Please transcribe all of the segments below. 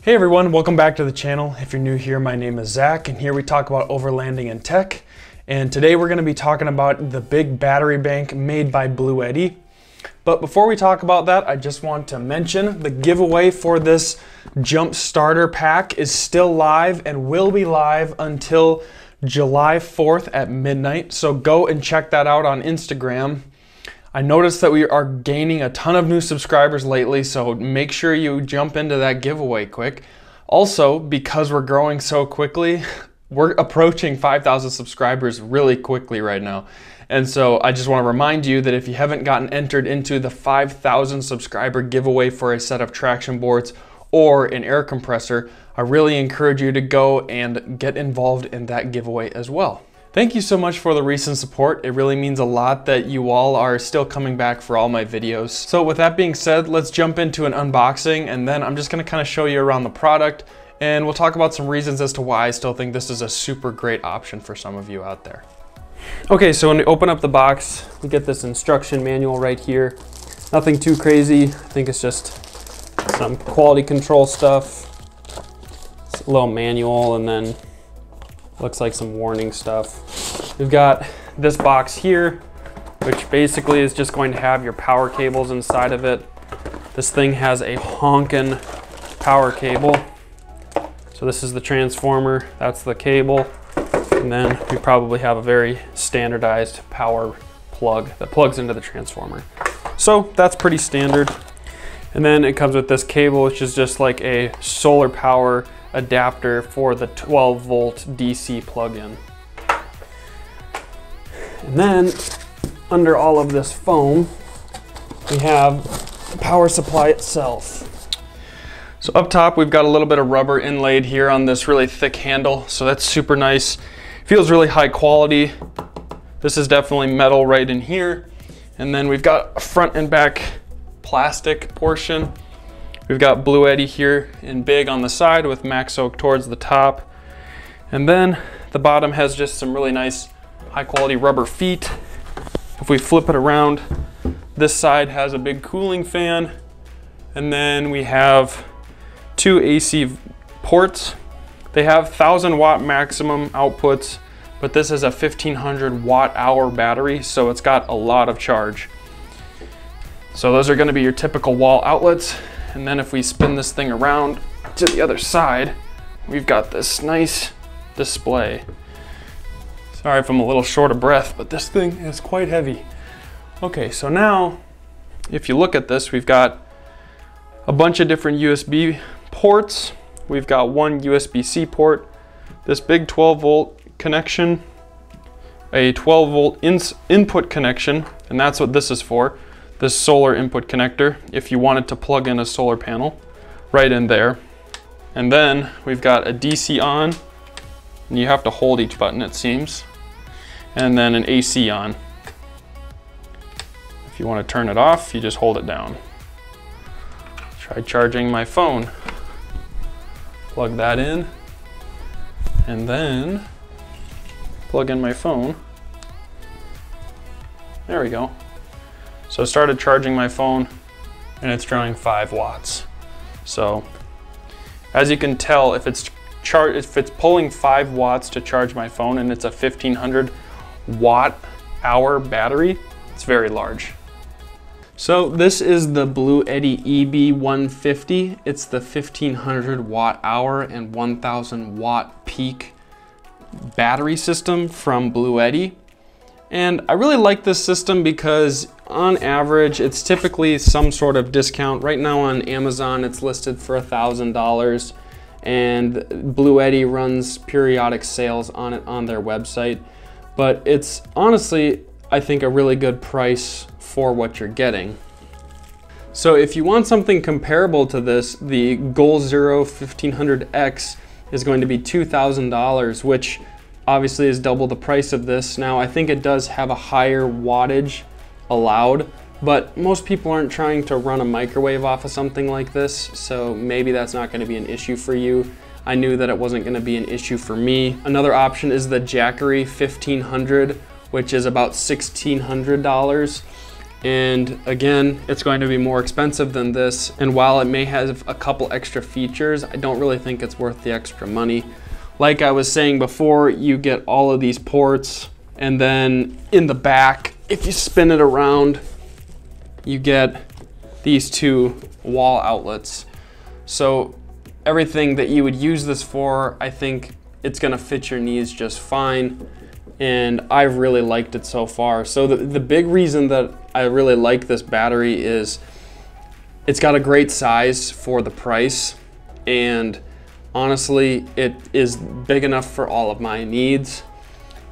Hey everyone, welcome back to the channel. If you're new here, my name is Zach, and here we talk about overlanding and tech. And today we're going to be talking about the big battery bank made by Bluetti. But before we talk about that, I just want to mention the giveaway for this jump starter pack is still live and will be live until July 4th at midnight. So go and check that out on Instagram. I noticed that we are gaining a ton of new subscribers lately, so make sure you jump into that giveaway quick. Also, because we're growing so quickly, we're approaching 5,000 subscribers really quickly right now. And so I just want to remind you that if you haven't gotten entered into the 5,000 subscriber giveaway for a set of traction boards or an air compressor, I really encourage you to go and get involved in that giveaway as well. Thank you so much for the recent support. It really means a lot that you all are still coming back for all my videos. So with that being said, let's jump into an unboxing, and then I'm just gonna kind of show you around the product, and we'll talk about some reasons as to why I still think this is a super great option for some of you out there. Okay, so when we open up the box, we get this instruction manual right here. Nothing too crazy. I think it's just some quality control stuff. It's a little manual, and then looks like some warning stuff. We've got this box here, which basically is just going to have your power cables inside of it. This thing has a honkin' power cable. So this is the transformer, that's the cable, and then we probably have a very standardized power plug that plugs into the transformer. So that's pretty standard. And then it comes with this cable, which is just like a solar power adapter for the 12-volt DC plug-in. And then under all of this foam, we have the power supply itself. So up top, we've got a little bit of rubber inlaid here on this really thick handle, so that's super nice. Feels really high quality. This is definitely metal right in here. And then we've got a front and back plastic portion. We've got Bluetti here in big on the side with Max Oak towards the top. And then the bottom has just some really nice high quality rubber feet. If we flip it around, this side has a big cooling fan. And then we have two AC ports. They have 1,000 watt maximum outputs, but this is a 1,500 watt hour battery, so it's got a lot of charge. So those are going to be your typical wall outlets. And then if we spin this thing around to the other side, we've got this nice display. Sorry if I'm a little short of breath, but this thing is quite heavy. Okay, so now if you look at this, we've got a bunch of different USB ports. We've got one USB-C port, this big 12-volt connection, a 12-volt input connection, and that's what this is for. This solar input connector, if you wanted to plug in a solar panel, right in there. And then we've got a DC on, and you have to hold each button, it seems. And then an AC on. If you want to turn it off, you just hold it down. Try charging my phone. Plug that in, and then plug in my phone. There we go. So I started charging my phone, and it's drawing 5 watts. So as you can tell, if it's pulling 5 watts to charge my phone and it's a 1,500 watt hour battery, it's very large. So this is the Bluetti EB150. It's the 1,500 watt hour and 1,000 watt peak battery system from Bluetti. And I really like this system because on average, it's typically some sort of discount. Right now on Amazon, it's listed for $1,000, and Bluetti runs periodic sales on it on their website. But it's honestly, I think, a really good price for what you're getting. So if you want something comparable to this, the Goal Zero 1500X is going to be $2,000, which obviously is double the price of this. Now I think it does have a higher wattage allowed, but most people aren't trying to run a microwave off of something like this, so maybe that's not going to be an issue for you. I knew that it wasn't going to be an issue for me. Another option is the Jackery 1500, which is about $1,600. And again, it's going to be more expensive than this. And while it may have a couple extra features, I don't really think it's worth the extra money. Like I was saying before, you get all of these ports, and then in the back, if you spin it around, you get these two wall outlets. So everything that you would use this for, I think it's gonna fit your needs just fine. And I've really liked it so far. So the big reason that I really like this battery is it's got a great size for the price, and honestly, it is big enough for all of my needs.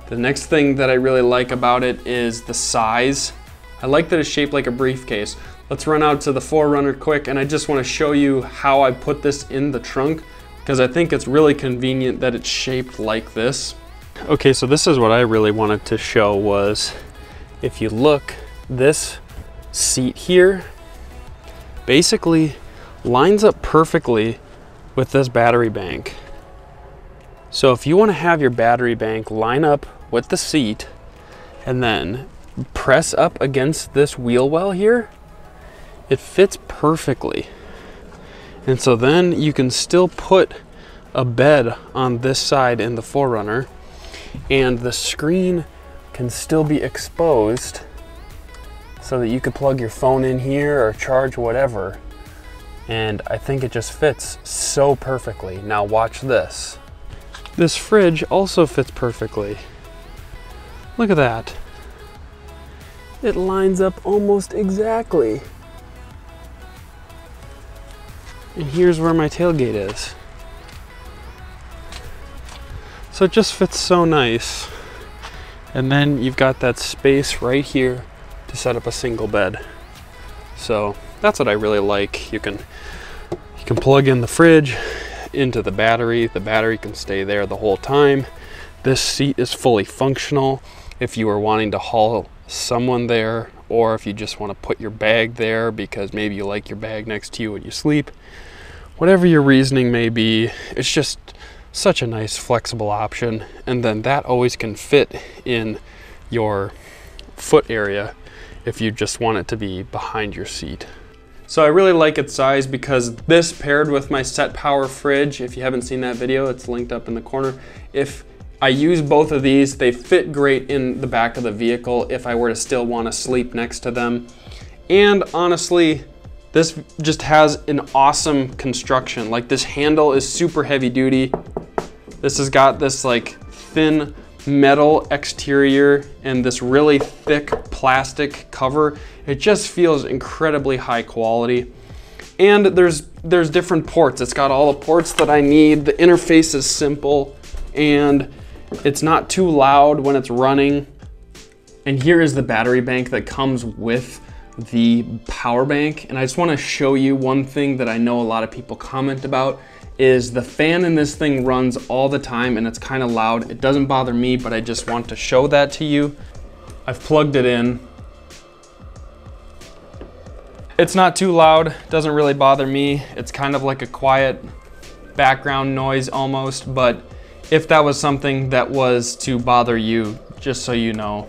The next thing that I really like about it is the size. I like that it's shaped like a briefcase. Let's run out to the 4Runner quick, and I just want to show you how I put this in the trunk, because I think it's really convenient that it's shaped like this. Okay, so this is what I really wanted to show was, if you look, this seat here basically lines up perfectly with this battery bank. So if you want to have your battery bank line up with the seat and then press up against this wheel well here, it fits perfectly. And so then you can still put a bed on this side in the 4Runner, and the screen can still be exposed so that you could plug your phone in here or charge whatever. And I think it just fits so perfectly. Now watch this. This fridge also fits perfectly. Look at that. It lines up almost exactly. And here's where my tailgate is. So it just fits so nice. And then you've got that space right here to set up a single bed. So that's what I really like. You can plug in the fridge into the battery. The battery can stay there the whole time. This seat is fully functional if you are wanting to haul someone there, or if you just want to put your bag there because maybe you like your bag next to you when you sleep. Whatever your reasoning may be, it's just such a nice flexible option. And then that always can fit in your foot area if you just want it to be behind your seat. So I really like its size because this paired with my Set Power fridge, if you haven't seen that video, it's linked up in the corner. If I use both of these, they fit great in the back of the vehicle if I were to still want to sleep next to them. And honestly, this just has an awesome construction. Like, this handle is super heavy duty. This has got this like thin metal exterior and this really thick plastic cover. It just feels incredibly high quality. And there's different ports. It's got all the ports that I need. The interface is simple and it's not too loud when it's running. And here is the battery bank that comes with the power bank. And I just want to show you one thing that I know a lot of people comment about is the fan in this thing runs all the time and it's kind of loud. It doesn't bother me, but I just want to show that to you. I've plugged it in. It's not too loud, doesn't really bother me. It's kind of like a quiet background noise almost, but if that was something that was to bother you, just so you know,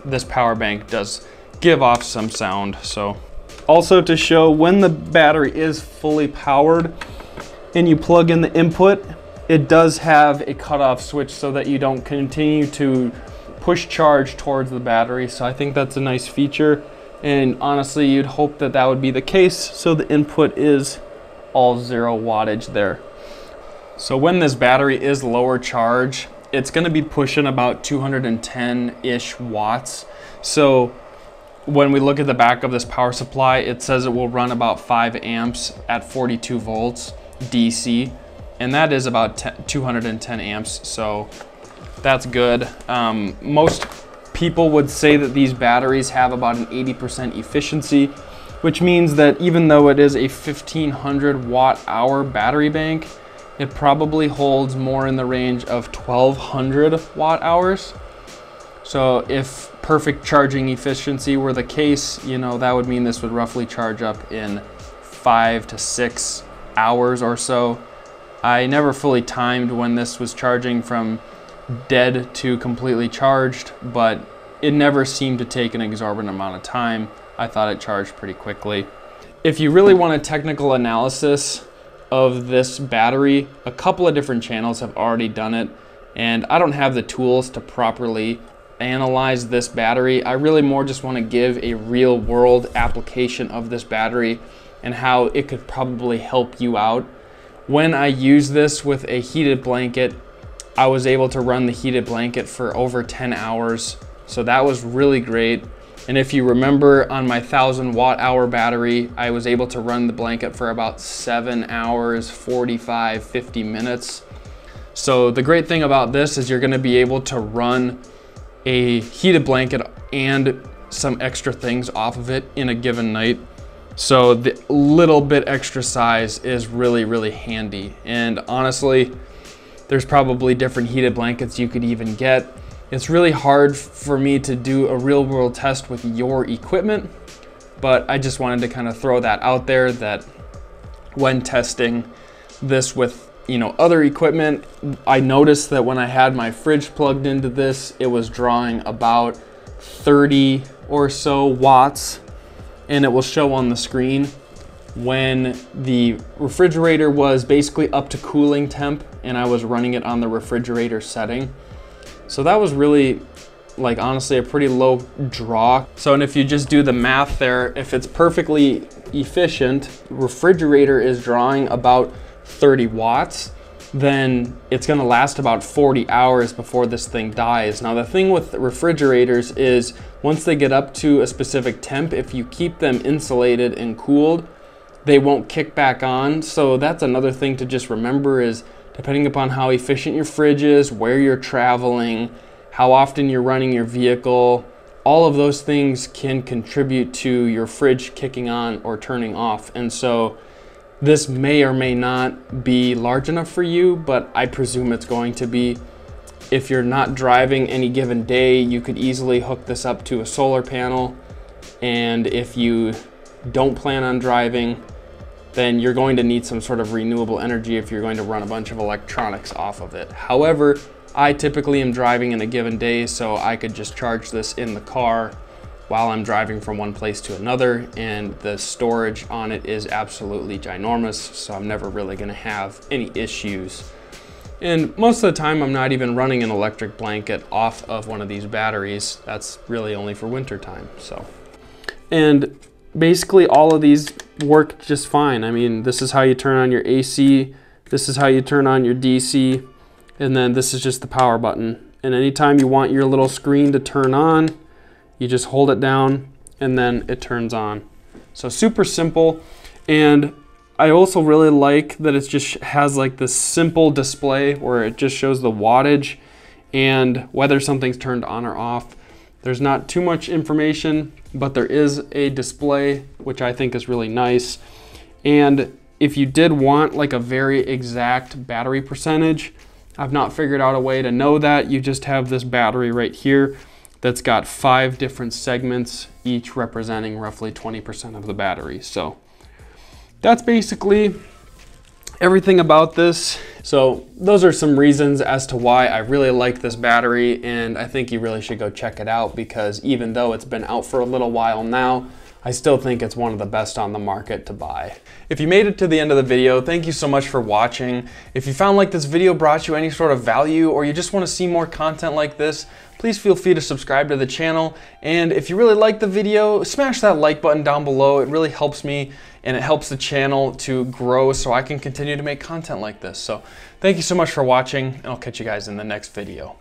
this power bank does give off some sound. So also to show when the battery is fully powered and you plug in the input, it does have a cutoff switch so that you don't continue to push charge towards the battery. So I think that's a nice feature. And honestly, you'd hope that that would be the case. So the input is all 0 wattage there. So when this battery is lower charge, it's gonna be pushing about 210-ish watts. So when we look at the back of this power supply, it says it will run about 5 amps at 42 volts DC, and that is about 210 amps, so that's good. Most people would say that these batteries have about an 80% efficiency, which means that even though it is a 1500 watt hour battery bank, it probably holds more in the range of 1200 watt hours. So if perfect charging efficiency were the case, you know, that would mean this would roughly charge up in 5 to 6 hours or so. I never fully timed when this was charging from dead to completely charged, but it never seemed to take an exorbitant amount of time. I thought it charged pretty quickly. If you really want a technical analysis of this battery, a couple of different channels have already done it, and I don't have the tools to properly analyze this battery. I really more just want to give a real world application of this battery and how it could probably help you out. When I use this with a heated blanket, I was able to run the heated blanket for over 10 hours. So that was really great. And if you remember, on my 1,000 watt-hour battery, I was able to run the blanket for about 7 hours, 45, 50 minutes. So the great thing about this is you're gonna be able to run a heated blanket and some extra things off of it in a given night. So the little bit extra size is really, really handy. And honestly, there's probably different heated blankets you could even get. It's really hard for me to do a real world test with your equipment, but I just wanted to kind of throw that out there, that when testing this with, you know, other equipment, I noticed that when I had my fridge plugged into this, it was drawing about 30 or so watts, and it will show on the screen when the refrigerator was basically up to cooling temp and I was running it on the refrigerator setting. So that was really, like, honestly a pretty low draw. So, and if you just do the math there, if it's perfectly efficient, refrigerator is drawing about 30 watts, then it's gonna last about 40 hours before this thing dies. Now the thing with refrigerators is once they get up to a specific temp, if you keep them insulated and cooled, they won't kick back on. So that's another thing to just remember, is depending upon how efficient your fridge is, where you're traveling, how often you're running your vehicle, all of those things can contribute to your fridge kicking on or turning off. And so this may or may not be large enough for you, but I presume it's going to be. If you're not driving any given day, you could easily hook this up to a solar panel. And if you don't plan on driving, then you're going to need some sort of renewable energy if you're going to run a bunch of electronics off of it. However, I typically am driving in a given day, so I could just charge this in the car while I'm driving from one place to another, and the storage on it is absolutely ginormous, so I'm never really gonna have any issues. And most of the time, I'm not even running an electric blanket off of one of these batteries. That's really only for winter time, so. And basically all of these work just fine. I mean, this is how you turn on your AC, this is how you turn on your DC, and then this is just the power button. And anytime you want your little screen to turn on, you just hold it down and then it turns on. So super simple. And I also really like that it just has like this simple display where it just shows the wattage and whether something's turned on or off. There's not too much information, but there is a display, which I think is really nice. And if you did want like a very exact battery percentage, I've not figured out a way to know that. You just have this battery right here that's got 5 different segments, each representing roughly 20% of the battery. So that's basically everything about this. So those are some reasons as to why I really like this battery, and I think you really should go check it out, because even though it's been out for a little while now, I still think it's one of the best on the market to buy. If you made it to the end of the video, thank you so much for watching. If you found like this video brought you any sort of value, or you just want to see more content like this, please feel free to subscribe to the channel. And if you really like the video, smash that like button down below. It really helps me and it helps the channel to grow so I can continue to make content like this. So thank you so much for watching, and I'll catch you guys in the next video.